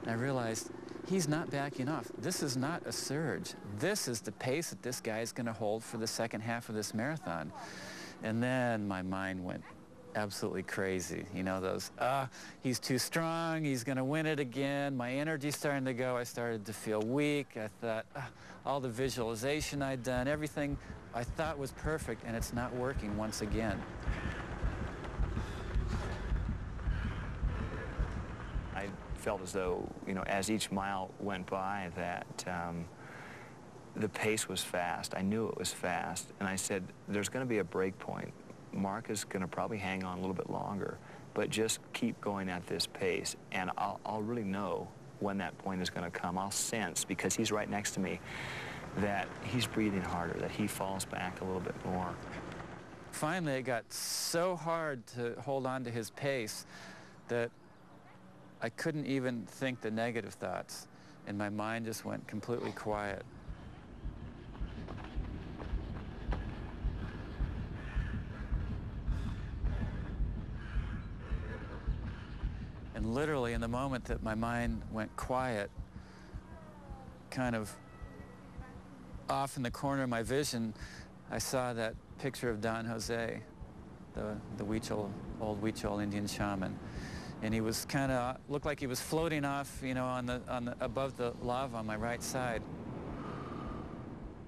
And I realized he's not backing off. This is not a surge. This is the pace that this guy is going to hold for the second half of this marathon. And then my mind went absolutely crazy. You know, those, he's too strong, he's going to win it again. My energy's starting to go. I started to feel weak. I thought, all the visualization I'd done, everything I thought was perfect, and it's not working once again. I felt as though, you know, as each mile went by, that the pace was fast. I knew it was fast, and I said, there's going to be a break point. Mark is going to probably hang on a little bit longer, but just keep going at this pace, and I'll really know when that point is going to come. I'll sense, because he's right next to me, that he's breathing harder, that he falls back a little bit more. Finally, it got so hard to hold on to his pace that I couldn't even think the negative thoughts, and my mind just went completely quiet. And literally, in the moment that my mind went quiet, kind of off in the corner of my vision, I saw that picture of Don Jose, the old Huichol Indian shaman. And he was kind of, looked like he was floating off, you know, above the lava on my right side.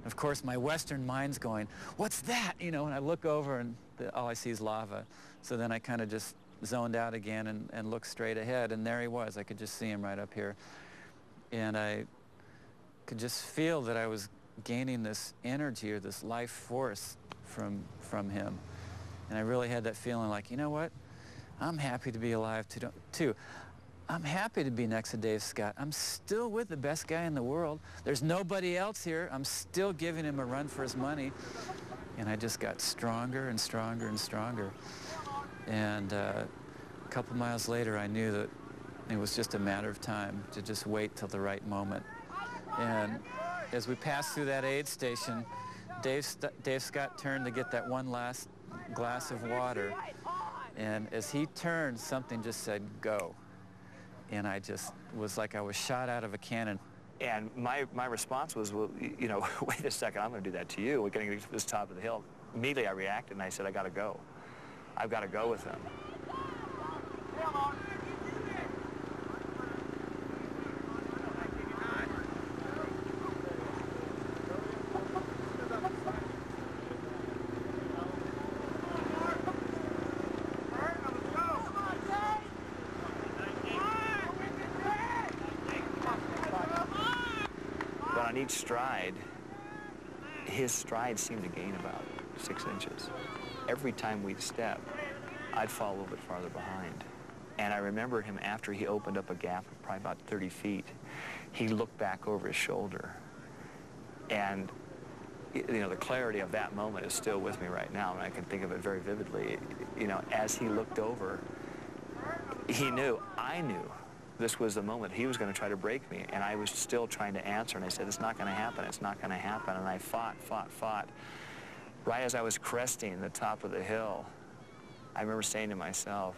Of course, my Western mind's going, what's that? You know, and I look over and all I see is lava. So then I kind of just zoned out again and looked straight ahead, and there he was. I could just see him right up here. And I could just feel that I was gaining this energy or this life force from him. And I really had that feeling like, you know what? I'm happy to be alive too. I'm happy to be next to Dave Scott. I'm still with the best guy in the world. There's nobody else here. I'm still giving him a run for his money. And I just got stronger and stronger and stronger. And a couple miles later, I knew that it was just a matter of time to just wait till the right moment. And as we passed through that aid station, Dave Scott turned to get that one last glass of water. And as he turned, something just said, go. And I just was like I was shot out of a cannon. And my response was, well, you know, wait a second, I'm going to do that to you. We're going to get to this top of the hill. Immediately I reacted and I said, I got to go. I've got to go with him. But on each stride, his stride seemed to gain about 6 inches. Every time we'd step, I'd fall a little bit farther behind. And I remember him, after he opened up a gap of probably about 30 feet, he looked back over his shoulder. And, you know, the clarity of that moment is still with me right now, and I can think of it very vividly. You know, as he looked over, he knew, I knew, this was the moment he was going to try to break me, and I was still trying to answer, and I said, it's not going to happen, it's not going to happen. And I fought. Right as I was cresting the top of the hill, I remember saying to myself,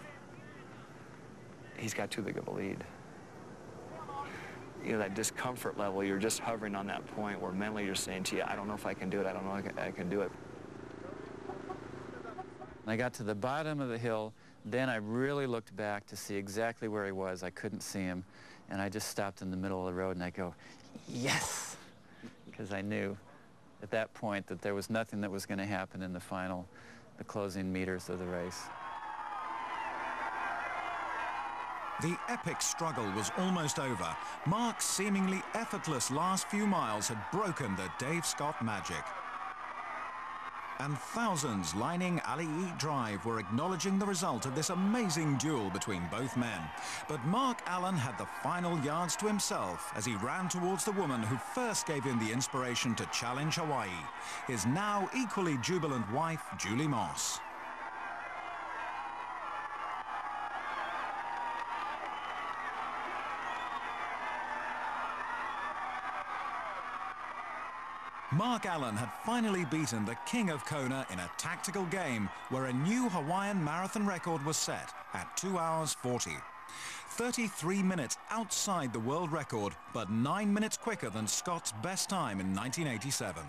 he's got too big of a lead. You know, that discomfort level, you're just hovering on that point where mentally you're saying, gee, I don't know if I can do it, I don't know if I can do it. When I got to the bottom of the hill, then I really looked back to see exactly where he was. I couldn't see him, and I just stopped in the middle of the road and I go, yes! Because I knew at that point that there was nothing that was going to happen in the closing meters of the race. The epic struggle was almost over. Mark's seemingly effortless last few miles had broken the Dave Scott magic. And thousands lining Ali Eat Drive were acknowledging the result of this amazing duel between both men. But Mark Allen had the final yards to himself as he ran towards the woman who first gave him the inspiration to challenge Hawaii, his now equally jubilant wife, Julie Moss. Mark Allen had finally beaten the King of Kona in a tactical game where a new Hawaiian marathon record was set at 2 hours 40. 33 minutes outside the world record, but 9 minutes quicker than Scott's best time in 1987.